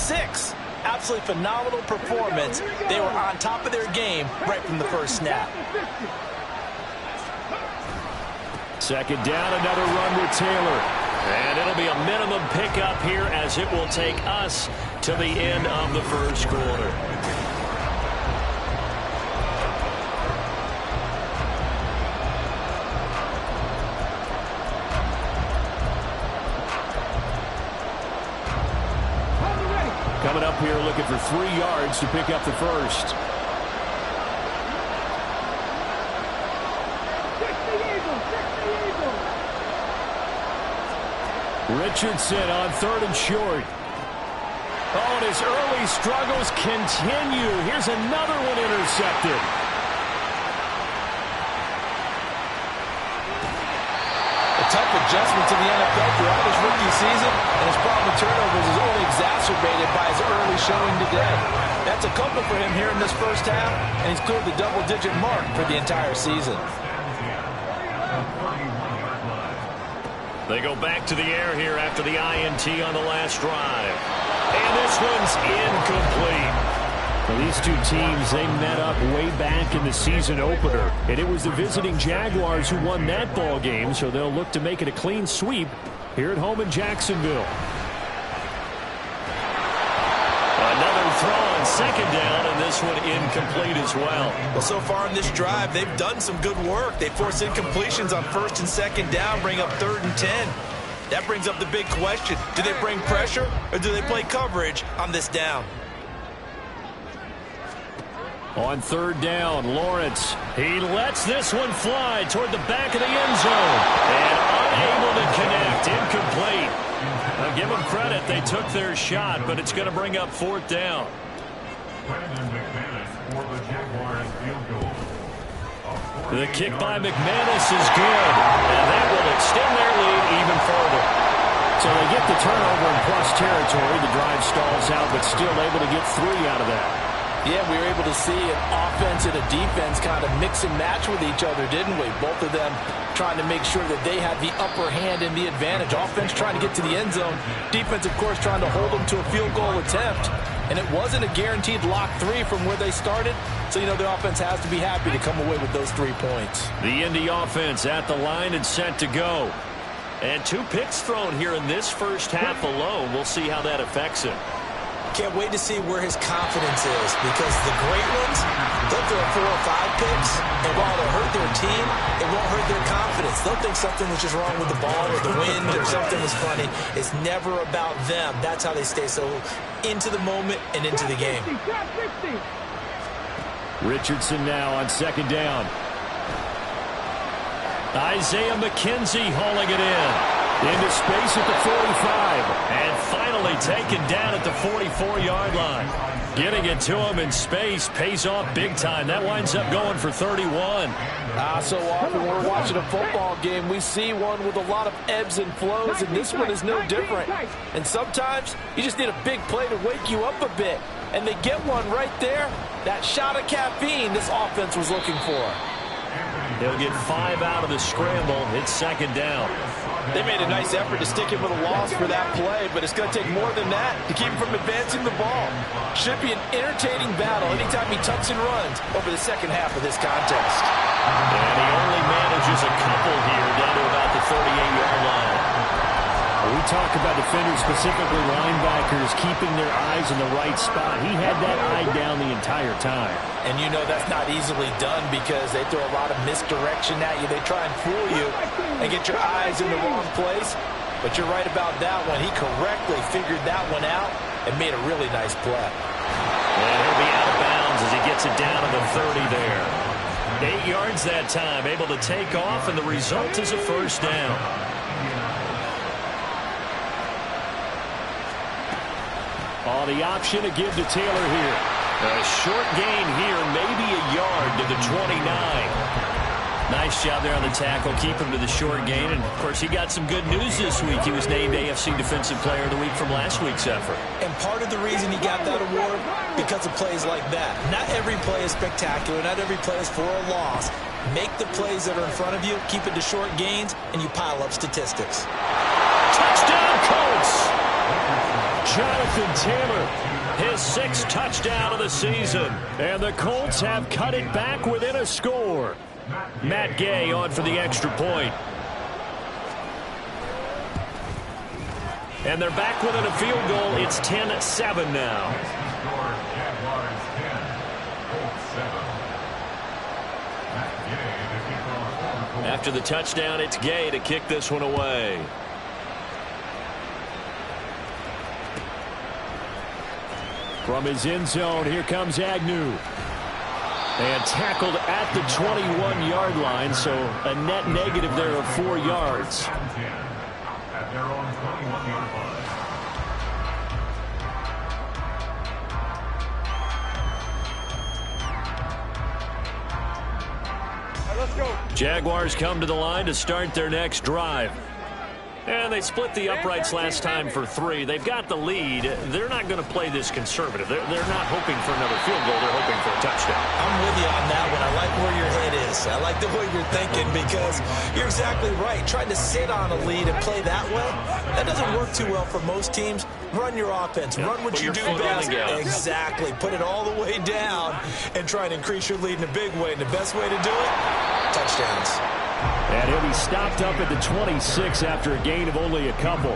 6. Absolutely phenomenal performance. They were on top of their game right from the first snap. Second down, another run with Taylor. And it'll be a minimum pickup here as it will take us to the end of the first quarter. Coming up here looking for 3 yards to pick up the first. Richardson on 3rd and short. Oh, and his early struggles continue. Here's another one intercepted. A tough adjustment to the NFL throughout his rookie season, and his problem with turnovers is only exacerbated by his early showing today. That's a couple for him here in this first half, and he's cleared the double-digit mark for the entire season. They go back to the air here after the INT on the last drive. And this one's incomplete. Well, these two teams, they met up way back in the season opener. And it was the visiting Jaguars who won that ball game, so they'll look to make it a clean sweep here at home in Jacksonville. Another throw on second down, and this one incomplete as well. Well, so far in this drive, they've done some good work. They force incompletions on 1st and 2nd down, bring up 3rd and 10. That brings up the big question. Do they bring pressure, or do they play coverage on this down? On 3rd down, Lawrence. He lets this one fly toward the back of the end zone. And unable to connect. Incomplete. I'll give them credit. They took their shot, but it's going to bring up 4th down. The kick by McManus is good. And that will extend their lead even further. So they get the turnover in plus territory. The drive stalls out, but still able to get 3 out of that. Yeah, we were able to see an offense and a defense kind of mix and match with each other, didn't we? Both of them trying to make sure that they had the upper hand and the advantage. Offense trying to get to the end zone. Defense, of course, trying to hold them to a field goal attempt. And it wasn't a guaranteed lock 3 from where they started. So, you know, the offense has to be happy to come away with those 3 points. The Indy offense at the line and set to go. And 2 picks thrown here in this first half alone. We'll see how that affects him. Can't wait to see where his confidence is, because the great ones, they'll throw 4 or 5 picks, and while it'll hurt their team, it won't hurt their confidence. They'll think something was just wrong with the ball or the wind or something was funny. It's never about them. That's how they stay so into the moment and into the game. Richardson now on 2nd down. Isaiah McKenzie hauling it in. Into space at the 45. And finally taken down at the 44-yard line. Getting it to him in space pays off big time. That winds up going for 31. So often when we're watching a football game, we see one with a lot of ebbs and flows, and this one is no different. And sometimes you just need a big play to wake you up a bit. And they get one right there. That shot of caffeine this offense was looking for. They'll get 5 out of the scramble. It's 2nd down. They made a nice effort to stick him with a loss for that play, but it's going to take more than that to keep him from advancing the ball. Should be an entertaining battle anytime he tucks and runs over the second half of this contest. And he only manages a couple here down to about the 38-yard line. We talk about defenders, specifically linebackers, keeping their eyes in the right spot. He had that eye down the entire time. And you know that's not easily done because they throw a lot of misdirection at you. They try and fool you and get your eyes in the wrong place. But you're right about that one. He correctly figured that one out and made a really nice play. And he'll be out of bounds as he gets it down to the 30 there. 8 yards that time, able to take off, and the result is a first down. On the option to give to Taylor here. A short gain here, maybe a yard to the 29. Nice job there on the tackle, keep him to the short gain. And, of course, he got some good news this week. He was named AFC Defensive Player of the Week from last week's effort. And part of the reason he got that award, because of plays like that. Not every play is spectacular. Not every play is for a loss. Make the plays that are in front of you, keep it to short gains, and you pile up statistics. Touchdown, Colts! Jonathan Taylor, his 6th touchdown of the season. And the Colts have cut it back within a score. Matt Gay on for the extra point. And they're back within a field goal. It's 10-7 now. After the touchdown, it's Gay to kick this one away. From his end zone, here comes Agnew. And tackled at the 21-yard line, so a net negative there of 4 yards. At their own 21-yard line. Let's go. Jaguars come to the line to start their next drive. And they split the uprights last time for 3. They've got the lead. They're not going to play this conservative. They're not hoping for another field goal. They're hoping for a touchdown. I'm with you on that one. I like where your head is. I like the way you're thinking because you're exactly right. Trying to sit on a lead and play that way, that doesn't work too well for most teams. Run your offense. Run what you do best. Exactly. Put it all the way down and try and increase your lead in a big way. And the best way to do it, touchdowns. And he'll be stopped up at the 26 after a gain of only a couple.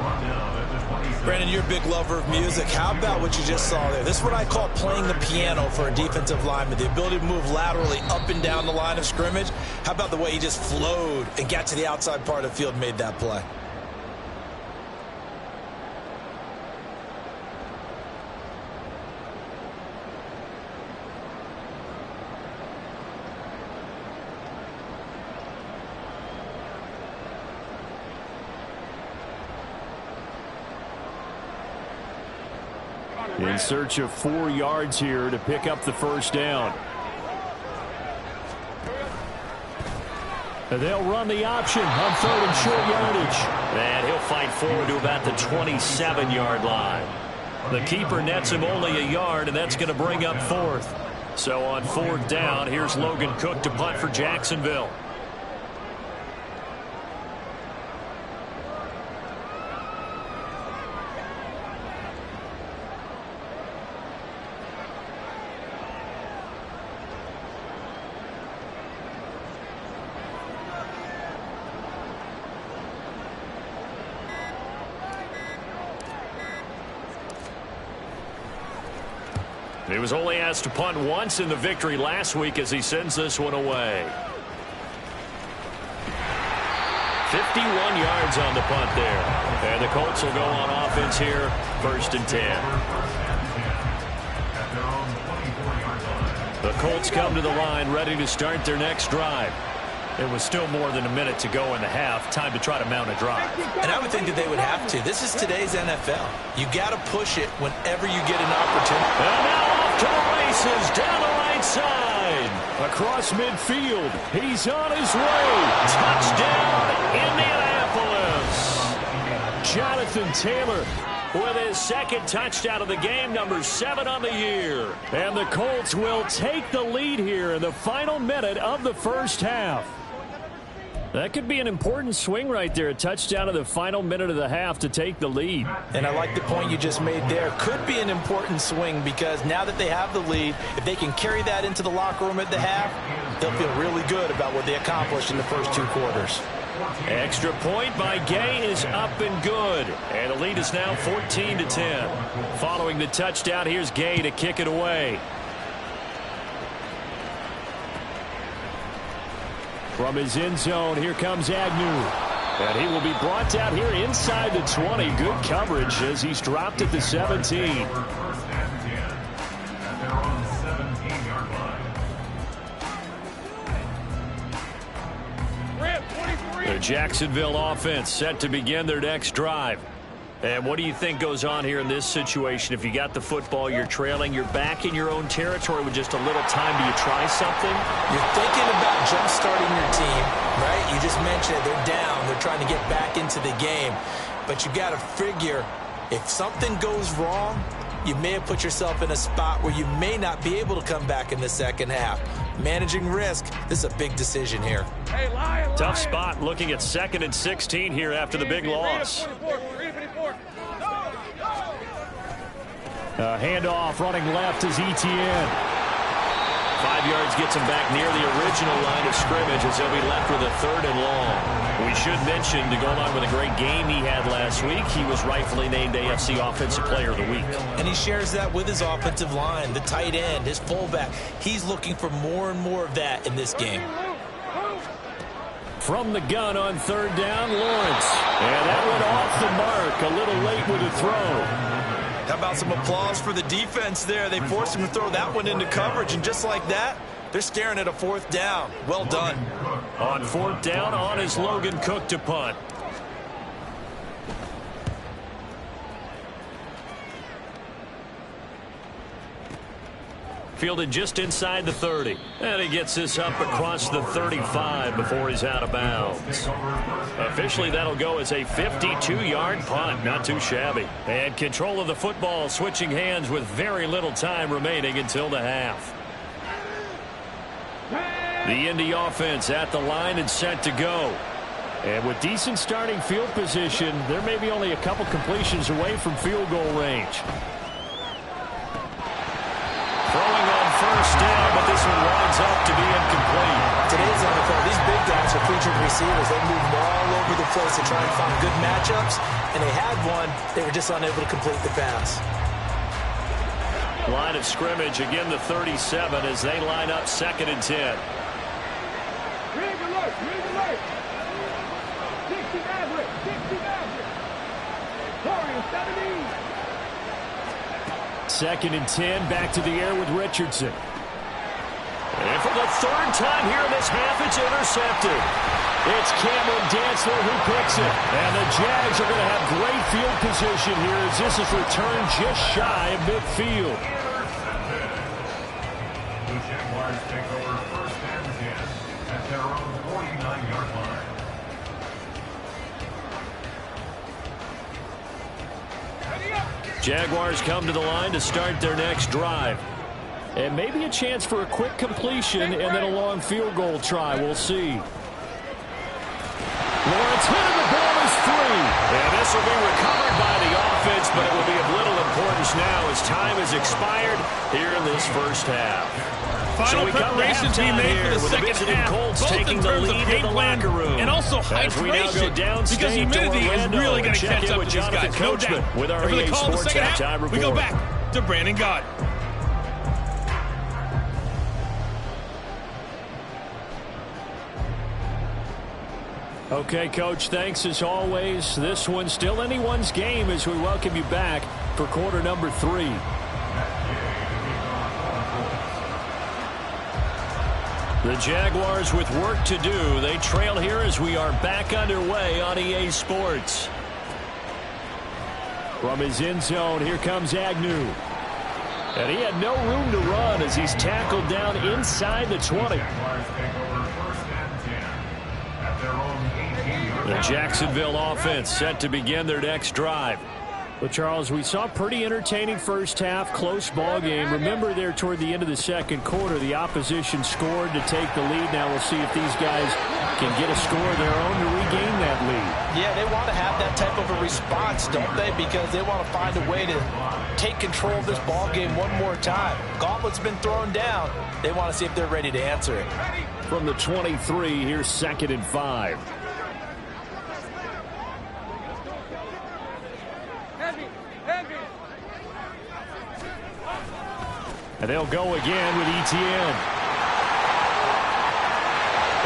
Brandon, you're a big lover of music. How about what you just saw there? This is what I call playing the piano for a defensive lineman. The ability to move laterally up and down the line of scrimmage. How about the way he just flowed and got to the outside part of the field and made that play? In search of 4 yards here to pick up the first down. And they'll run the option on 3rd and short yardage. And he'll fight forward to about the 27-yard line. The keeper nets him only a yard, and that's going to bring up 4th. So on 4th down, here's Logan Cook to punt for Jacksonville. He was only asked to punt once in the victory last week as he sends this one away. 51 yards on the punt there. And the Colts will go on offense here, 1st and 10. The Colts come to the line ready to start their next drive. It was still more than a minute to go in the half. Time to try to mount a drive. And I would think that they would have to. This is today's NFL. You got to push it whenever you get an opportunity. And now off to the races down the right side. Across midfield. He's on his way. Touchdown, Indianapolis. Jonathan Taylor with his 2nd touchdown of the game, number 7 on the year. And the Colts will take the lead here in the final minute of the first half. That could be an important swing right there. A touchdown of the final minute of the half to take the lead. And I like the point you just made there. Could be an important swing because now that they have the lead, if they can carry that into the locker room at the half, they'll feel really good about what they accomplished in the first 2 quarters. Extra point by Gay is up and good. And the lead is now 14-10. Following the touchdown, here's Gay to kick it away. From his end zone, here comes Agnew. And he will be brought down here inside the 20. Good coverage as he's dropped at the 17. The Jacksonville offense set to begin their next drive. And what do you think goes on here in this situation? If you got the football, you're trailing, you're back in your own territory with just a little time. Do you try something? You're thinking about jump-starting your team, right? You just mentioned it. They're down. They're trying to get back into the game. But you got to figure if something goes wrong, you may have put yourself in a spot where you may not be able to come back in the second half. Managing risk, this is a big decision here. Hey, Lion. Tough spot looking at 2nd and 16 here after the big loss. Handoff running left is Etienne. 5 yards gets him back near the original line of scrimmage as he'll be left with a 3rd and long. We should mention, to go along with a great game he had last week, he was rightfully named AFC Offensive Player of the Week. And he shares that with his offensive line, the tight end, his fullback. He's looking for more and more of that in this game. From the gun on 3rd down, Lawrence. And that went off the mark, a little late with a throw. How about some applause for the defense there? They forced him to throw that one into coverage, and just like that, they're staring at a 4th down. Well done. On 4th down, on is Logan Cook to punt. Fielded just inside the 30. And he gets this up across the 35 before he's out of bounds. Officially, that'll go as a 52-yard punt. Not too shabby. And control of the football switching hands with very little time remaining until the half. The Indy offense at the line and set to go. And with decent starting field position, there may be only a couple completions away from field goal range. Throwing on 1st down, but this one winds up to be incomplete. Today's NFL, these big guys are featured receivers. They move all over the place to try and find good matchups, and they had one. They were just unable to complete the pass. Line of scrimmage, again the 37 as they line up 2nd and 10. Rig alert, rig alert. 60 average, 60 average. Torrey, 70. 2nd and 10, back to the air with Richardson. And for the 3rd time here in this half, it's intercepted. It's Cameron Dantzler who picks it. And the Jags are going to have great field position here as this is returned just shy of midfield. The Jaguars take over 1st and 10 at their own 49-yard line. Jaguars come to the line to start their next drive. And maybe a chance for a quick completion and then a long field goal try. We'll see. Lawrence hit and the ball is free. And this will be recovered by the offense, but it will be of little importance now as time has expired here in this first half. Final preparations being made for the second half, Colts both taking in the terms of lead game in the plan locker room. and also As we now go hydration, because downstate humidity to is Orlando really going to check catch in up with to these Jonathan guys, no Coachman doubt. with our And for the EA call of the Sports second halftime half, report. we go back to Brandon Gott. Okay, Coach, thanks as always. This one's still anyone's game as we welcome you back for quarter number 3. The Jaguars with work to do. They trail here as we are back underway on EA Sports. From his end zone, here comes Agnew. And he had no room to run as he's tackled down inside the 20. The Jacksonville offense set to begin their next drive. Well, Charles, we saw a pretty entertaining first half, close ball game. Remember there toward the end of the second quarter, the opposition scored to take the lead. Now we'll see if these guys can get a score of their own to regain that lead. Yeah, they want to have that type of a response, don't they? Because they want to find a way to take control of this ball game one more time. Gauntlet's been thrown down. They want to see if they're ready to answer it. From the 23, here's 2nd and 5. And they'll go again with Etienne.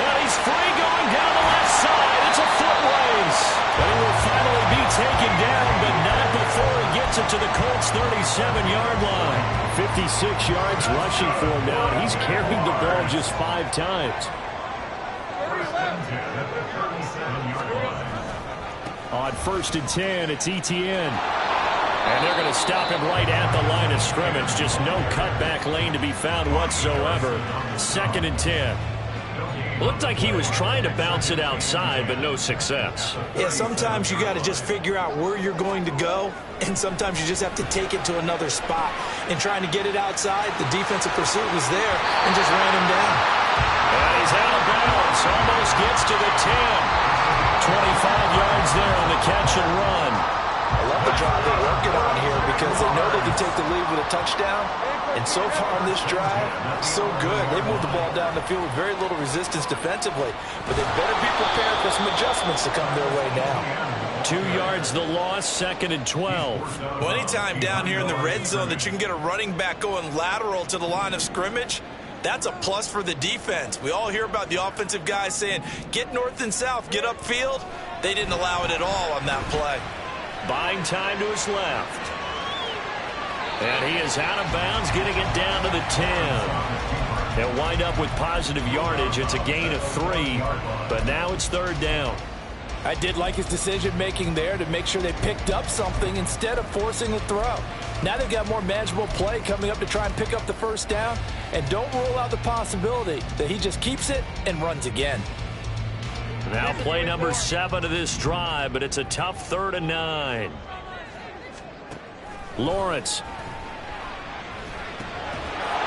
And he's free going down the left side. It's a foot race. But he will finally be taken down, but not before he gets it to the Colts' 37-yard line. 56 yards rushing for him now. He's carried the ball just 5 times. On 1st and 10, it's Etienne. And they're going to stop him right at the line of scrimmage. Just no cutback lane to be found whatsoever. 2nd and 10. Looked like he was trying to bounce it outside, but no success. Yeah, sometimes you got to just figure out where you're going to go, and sometimes you just have to take it to another spot. And trying to get it outside, the defensive pursuit was there and just ran him down. And he's out of bounds. Almost gets to the 10. 25 yards there on the catch and run. I love the drive they're working on here because they know they can take the lead with a touchdown. And so far on this drive, so good. They moved the ball down the field with very little resistance defensively. But they better be prepared for some adjustments to come their way now. 2 yards the loss, 2nd and 12. Well, anytime down here in the red zone that you can get a running back going lateral to the line of scrimmage, that's a plus for the defense. We all hear about the offensive guys saying, get north and south, get upfield. They didn't allow it at all on that play. Buying time to his left. And he is out of bounds, getting it down to the 10. They'll wind up with positive yardage. It's a gain of 3, but now it's 3rd down. I did like his decision-making there to make sure they picked up something instead of forcing the throw. Now they've got more manageable play coming up to try and pick up the 1st down, and don't rule out the possibility that he just keeps it and runs again. Now play number 7 of this drive, but it's a tough 3rd and 9. Lawrence.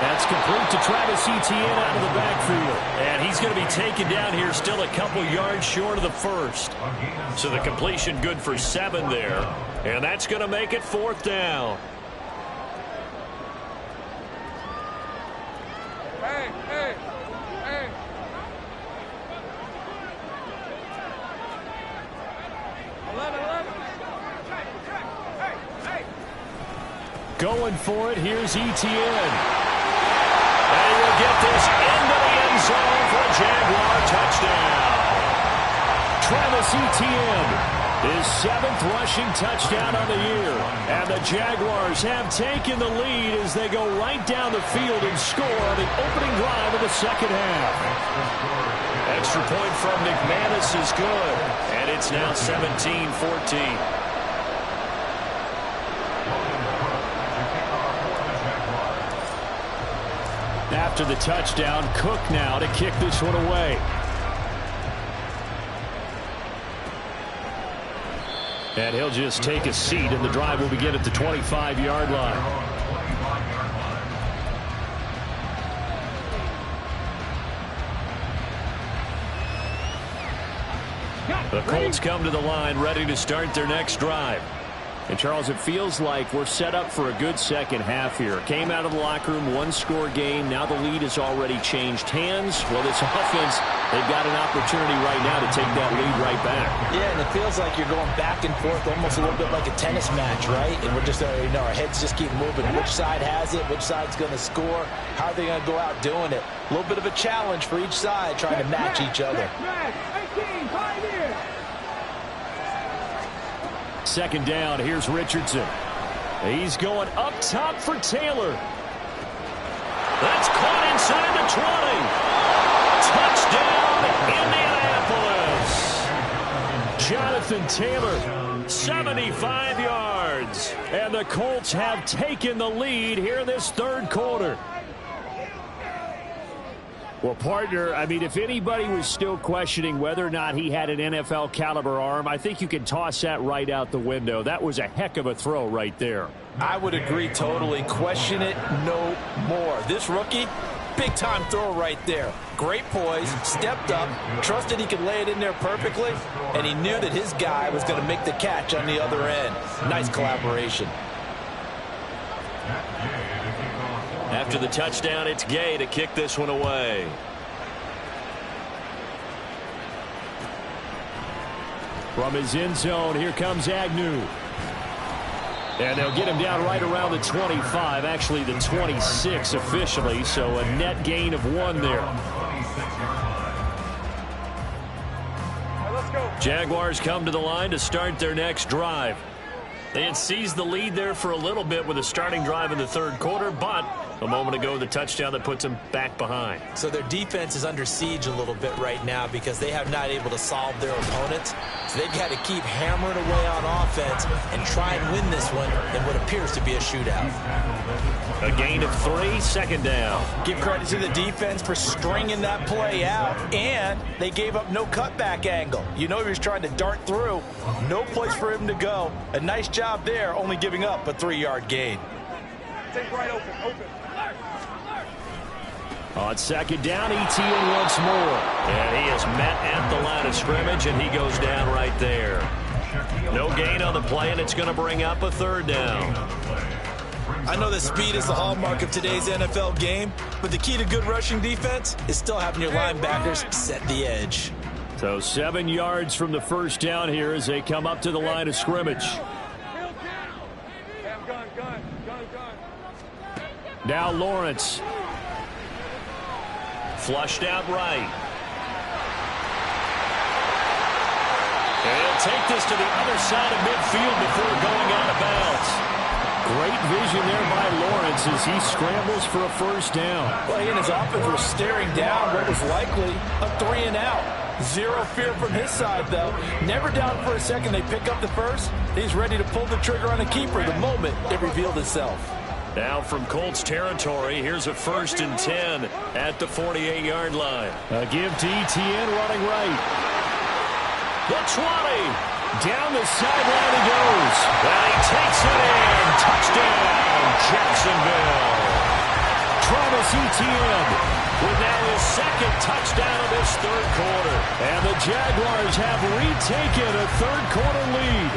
That's complete to Travis Etienne out of the backfield. And he's going to be taken down here, still a couple yards short of the 1st. So the completion good for 7 there. And that's going to make it 4th down. Going for it, here's Etienne. And he will get this into the end zone for a Jaguar touchdown. Travis Etienne, his 7th rushing touchdown on the year. And the Jaguars have taken the lead as they go right down the field and score on the opening drive of the 2nd half. Extra point from McManus is good. And it's now 17-14. After the touchdown, Cook now to kick this one away. And he'll just take a seat, and the drive will begin at the 25-yard line. The Colts come to the line, ready to start their next drive. And, Charles, it feels like we're set up for a good second half here. Came out of the locker room, 1-score game. Now the lead has already changed hands. Well, this offense, they've got an opportunity right now to take that lead right back. Yeah, and it feels like you're going back and forth almost a little bit like a tennis match, right? And we're just, our heads just keep moving. Which side has it? Which side's going to score? How are they going to go out doing it? A little bit of a challenge for each side trying to match each other. 2nd down, here's Richardson. He's going up top for Taylor. That's caught inside the 20. Touchdown, Indianapolis. Jonathan Taylor, 75 yards. And the Colts have taken the lead here in this 3rd quarter. Well, partner, I mean, if anybody was still questioning whether or not he had an NFL caliber arm, I think you can toss that right out the window. That was a heck of a throw right there. I would agree totally. Question it no more. This rookie, big-time throw right there. Great poise, stepped up, trusted he could lay it in there perfectly, and he knew that his guy was going to make the catch on the other end. Nice collaboration. After the touchdown, it's Gay to kick this one away. From his end zone, here comes Agnew. And they'll get him down right around the 25, actually the 26 officially, so a net gain of 1 there. Jaguars come to the line to start their next drive. They had seized the lead there for a little bit with a starting drive in the 3rd quarter, but a moment ago, the touchdown that puts them back behind. So their defense is under siege a little bit right now because they have not able to solve their opponents. So they've got to keep hammering away on offense and try and win this one in what appears to be a shootout. A gain of 3, 2nd down. Give credit to the defense for stringing that play out, and they gave up no cutback angle. You know he was trying to dart through. No place for him to go. A nice job there, only giving up a 3-yard gain. Take right open. On 2nd down, Etienne once more. And he is met at the line of scrimmage, and he goes down right there. No gain on the play, and it's going to bring up a third down. I know that speed is the hallmark of today's NFL game, but the key to good rushing defense is still having your linebackers set the edge. So 7 yards from the first down here as they come up to the line of scrimmage. Now Lawrence. Flushed out right. And he'll take this to the other side of midfield before going out of bounds. Great vision there by Lawrence as he scrambles for a first down. Well, he and his offense were staring down what was likely a 3-and-out. Zero fear from his side, though. Never down for a second. They pick up the first. He's ready to pull the trigger on a keeper the moment it revealed itself. Now from Colts territory, here's a 1st and 10 at the 48-yard line. A give to Etienne running right. The 20. Down the sideline he goes. And he takes it in. Touchdown, Jacksonville. Travis Etienne with now his 2nd touchdown of this 3rd quarter. And the Jaguars have retaken a 3rd quarter lead.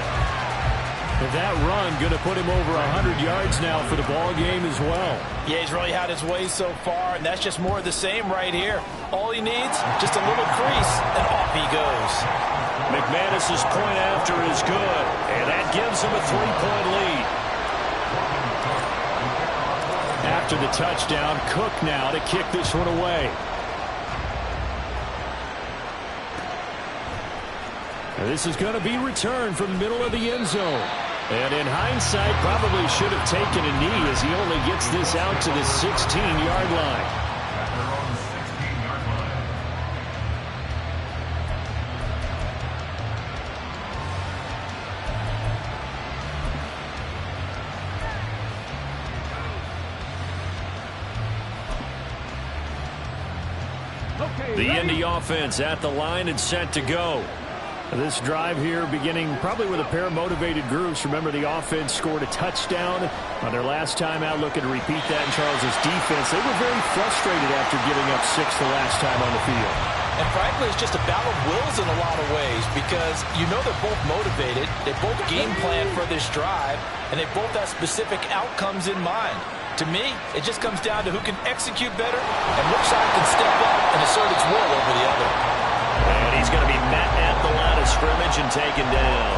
And that run going to put him over 100 yards now for the ball game as well. Yeah, he's really had his way so far, and that's just more of the same right here. All he needs, just a little crease, and off he goes. McManus's point after is good, and that gives him a 3-point lead. After the touchdown, Cook now to kick this one away. And this is going to be returned from the middle of the end zone. And in hindsight, probably should have taken a knee as he only gets this out to the 16-yard line. The Indy offense at the line and set to go. This drive here beginning probably with a pair of motivated groups. Remember, the offense scored a touchdown on their last time out, looking to repeat that in Charles's defense. They were very frustrated after giving up 6 the last time on the field. And frankly, it's just a battle of wills in a lot of ways because you know they're both motivated. They both game plan for this drive, and they both have specific outcomes in mind. To me, it just comes down to who can execute better and which side can step up and assert its will over the other. And he's going to be met at the line of scrimmage and taken down.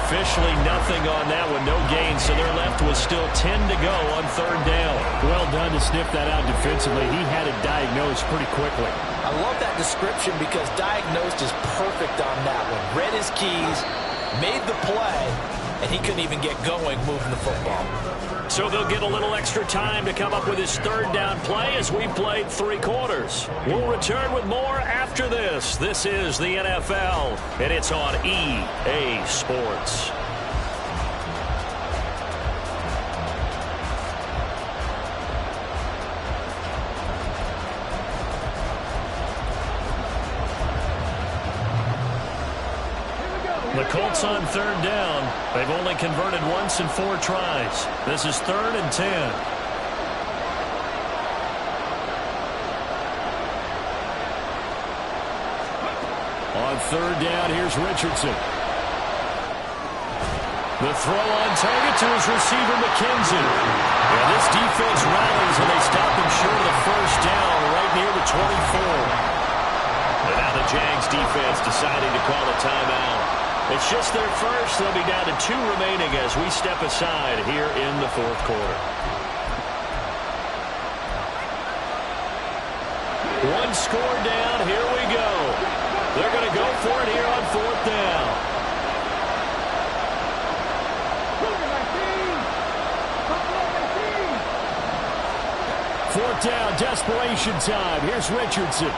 Officially nothing on that one, no gain, so they're left with still 10 to go on 3rd down. Well done to sniff that out defensively. He had it diagnosed pretty quickly. I love that description because diagnosed is perfect on that one. Read his keys, made the play, and he couldn't even get going moving the football. So they'll get a little extra time to come up with his 3rd down play as we played 3 quarters. We'll return with more after this. This is the NFL, and it's on EA Sports. The Colts on 3rd down. They've only converted once in 4 tries. This is 3rd and 10. On 3rd down, here's Richardson. The throw on target to his receiver, McKenzie. And this defense rallies, and they stop him short of the first down right near the 24. And now the Jags defense deciding to call a timeout. It's just their first. They'll be down to 2 remaining as we step aside here in the 4th quarter. One score down. Here we go. They're going to go for it here on 4th down. Fourth down, desperation time. Here's Richardson.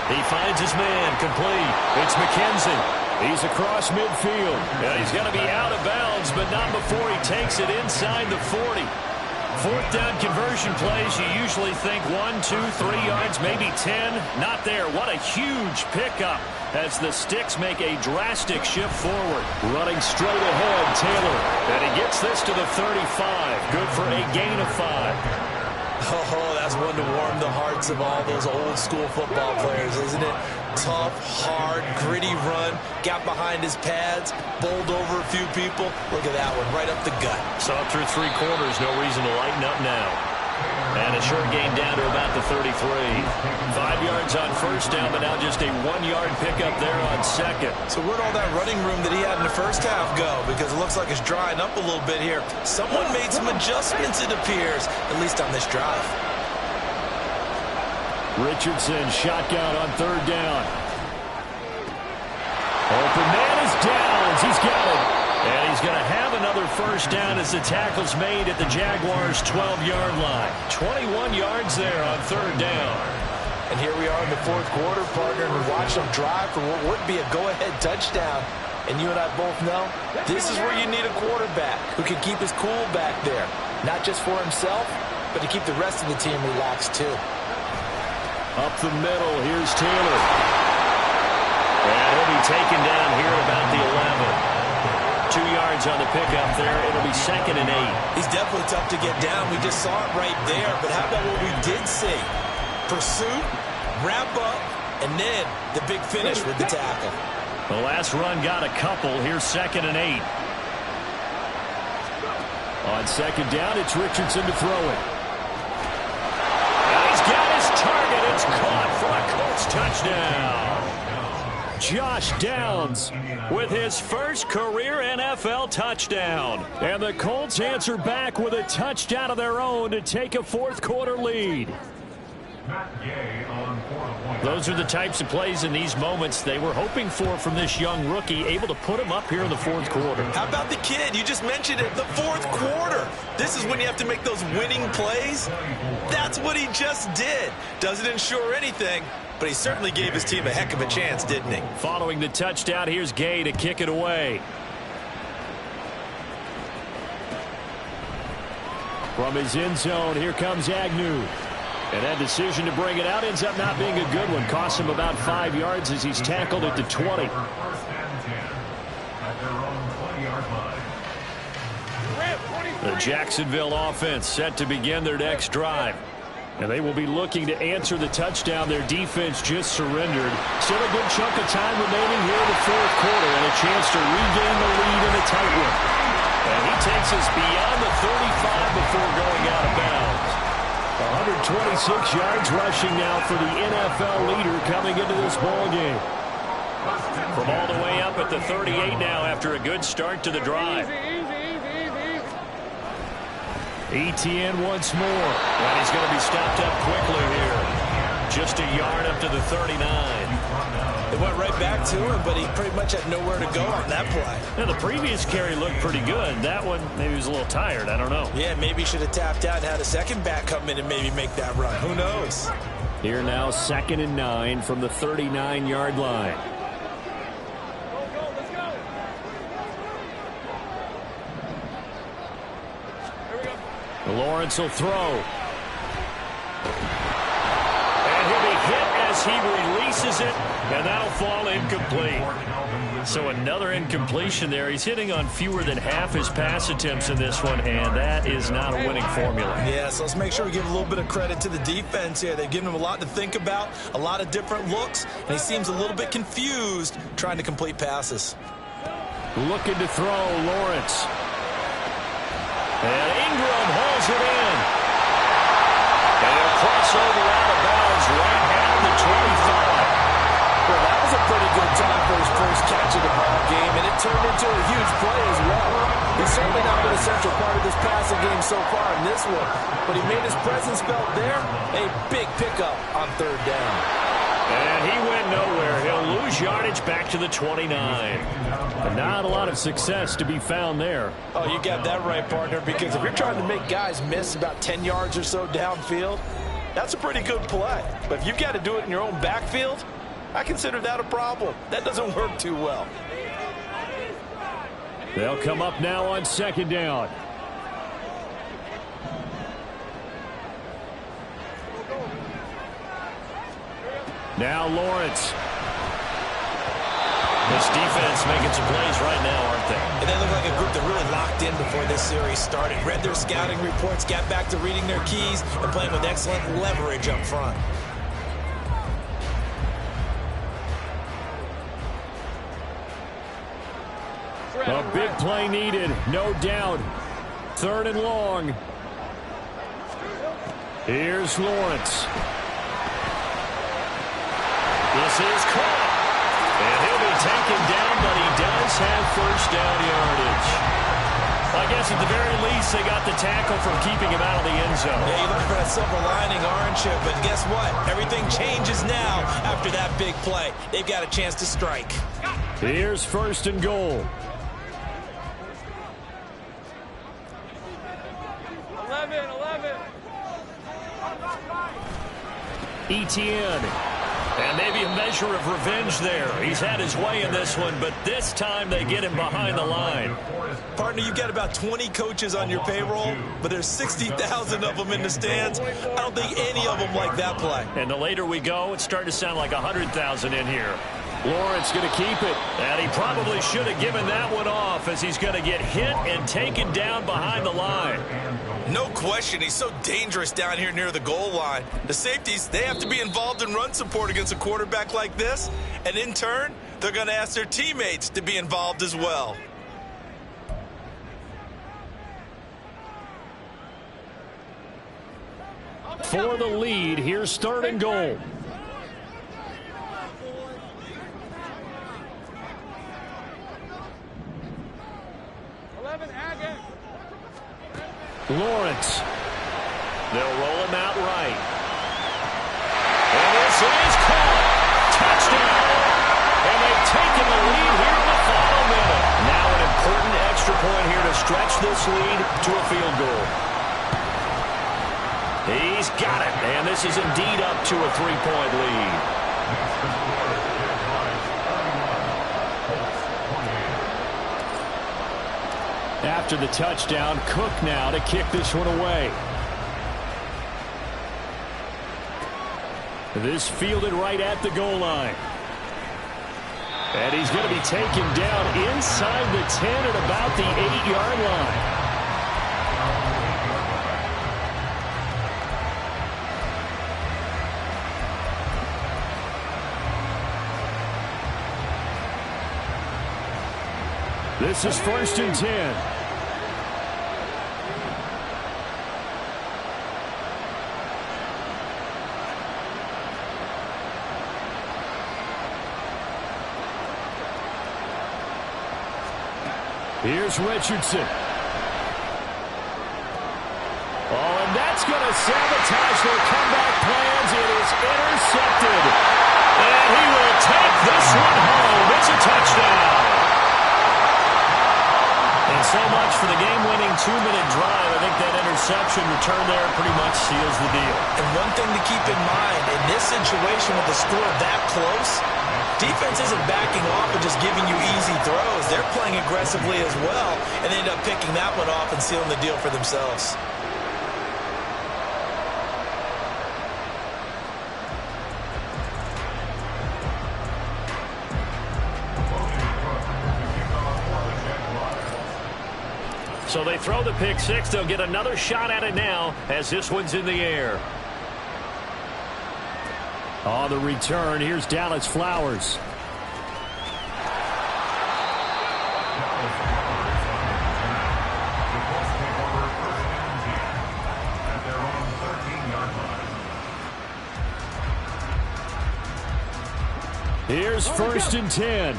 He finds his man, complete. It's McKenzie. He's across midfield. Yeah, he's going to be out of bounds, but not before he takes it inside the 40. 4th down conversion plays, you usually think 1, 2, 3 yards, maybe 10. Not there. What a huge pickup as the Sticks make a drastic shift forward. Running straight ahead, Taylor. And he gets this to the 35. Good for a gain of 5. Oh, that's one to warm the hearts of all those old school football players, isn't it? tough, hard, gritty run. Got behind his pads, bowled over a few people. Look at that one, right up the gut. So up through 3 quarters, no reason to lighten up now. And a short gain down to about the 33. 5 yards on first down, but now just a 1-yard pickup there on second. So where'd all that running room that he had in the first half go? Because it looks like it's drying up a little bit here. Someone made some adjustments, it appears, at least on this drive. Richardson shotgun on 3rd down. Open man is Downs. He's got it. And he's going to have another first down as the tackle's made at the Jaguars' 12-yard line. 21 yards there on 3rd down. And here we are in the 4th quarter, partner, and we watch them drive for what would be a go-ahead touchdown. And you and I both know this is where you need a quarterback who can keep his cool back there. Not just for himself, but to keep the rest of the team relaxed too. Up the middle, here's Taylor. And he'll be taken down here at about the 11. 2 yards on the pickup there. It'll be 2nd and 8. He's definitely tough to get down. We just saw it right there. But how about what we did see? Pursuit, wrap up, and then the big finish with the tackle. The last run got a couple. Here's 2nd and 8. On 2nd down, it's Richardson to throw it. And he's got his target. It's caught for a Colts touchdown. Josh Downs with his first career NFL touchdown. And the Colts answer back with a touchdown of their own to take a 4th quarter lead. Those are the types of plays in these moments they were hoping for from this young rookie, able to put him up here in the 4th quarter. How about the kid? You just mentioned it, the 4th quarter. This is when you have to make those winning plays. That's what he just did. Doesn't ensure anything, but he certainly gave his team a heck of a chance, didn't he? Following the touchdown, here's Gay to kick it away. From his end zone, here comes Agnew. And that decision to bring it out ends up not being a good one. Costs him about 5 yards as he's tackled at the 20. The Jacksonville offense set to begin their next drive. And they will be looking to answer the touchdown their defense just surrendered. Still a good chunk of time remaining here in the 4th quarter and a chance to regain the lead in a tight one. And he takes us beyond the 35 before going out of bounds. 126 yards rushing now for the NFL leader coming into this ball game. From all the way up at the 38 now after a good start to the drive. ETN once more. And he's going to be stopped up quickly here. Just a yard up to the 39. It went right back to him, but he pretty much had nowhere to go on that play. Now, the previous carry looked pretty good. That one, maybe he was a little tired. I don't know. Yeah, maybe he should have tapped out and had a second back come in and maybe make that run. Who knows? Here now, 2nd and 9 from the 39-yard line. Lawrence will throw. And he'll be hit as he releases it, and that'll fall incomplete. So another incompletion there. He's hitting on fewer than half his pass attempts in this one, and that is not a winning formula. Yeah, so let's make sure we give a little bit of credit to the defense here. They've given him a lot to think about, a lot of different looks, and he seems a little bit confused trying to complete passes. Looking to throw, Lawrence. And Ingram hauls it in. And a crossover out of bounds right at the 25. Well, that was a pretty good time for his first catch of the ball game, and it turned into a huge play as well. He's certainly not been a central part of this passing game so far in this one, but he made his presence felt there. A big pickup on 3rd down. And he went nowhere. He'll lose yardage back to the 29. But not a lot of success to be found there. Oh, you got that right, partner, because if you're trying to make guys miss about 10 yards or so downfield, that's a pretty good play. But if you've got to do it in your own backfield, I consider that a problem. That doesn't work too well. They'll come up now on 2nd down. Now Lawrence. This defense making some plays right now, aren't they? And they look like a group that really locked in before this series started. Read their scouting reports, got back to reading their keys, and playing with excellent leverage up front. A big play needed, no doubt. 3rd and long. Here's Lawrence. This is caught. And he'll be taken down, but he does have first down yardage. I guess at the very least, they got the tackle from keeping him out of the end zone. Yeah, you look for that silver lining, aren't you? But guess what? Everything changes now after that big play. They've got a chance to strike. Here's 1st and goal. 11. Etienne. And maybe a measure of revenge there. He's had his way in this one, but this time they get him behind the line. Partner, you've got about 20 coaches on your payroll, but there's 60,000 of them in the stands. I don't think any of them like that play. And the later we go, it's starting to sound like 100,000 in here. Lawrence going to keep it. And he probably should have given that one off, as he's going to get hit and taken down behind the line. No question, he's so dangerous down here near the goal line. The safeties, they have to be involved in run support against a quarterback like this. And in turn, they're going to ask their teammates to be involved as well. For the lead, here's 3rd and goal. Lawrence. They'll roll him out right. And this is caught. Touchdown. And they've taken the lead here in the final minute. Now an important extra point here to stretch this lead to a field goal. He's got it. And this is indeed up to a 3-point lead. After the touchdown, Cook now to kick this one away. This fielded right at the goal line. And he's going to be taken down inside the 10 at about the 8-yard line. This is 1st and 10. Here's Richardson. Oh, and that's going to sabotage their comeback plans. It is intercepted. And he will take this one home. It's a touchdown. And so much for the game-winning 2-minute drive. I think that interception return there pretty much seals the deal. And one thing to keep in mind, in this situation with the score that close, defense isn't backing off and just giving you easy throws. They're playing aggressively as well and end up picking that one off and sealing the deal for themselves. So they throw the pick six. They'll get another shot at it now as this one's in the air. On the return, here's Dallas Flowers. Here's 1st and 10.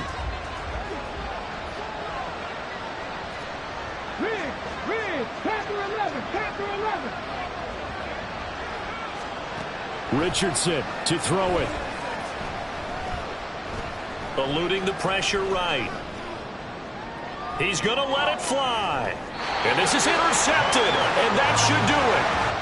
Richardson to throw it. Eluding the pressure right. He's going to let it fly. And this is intercepted. And that should do it.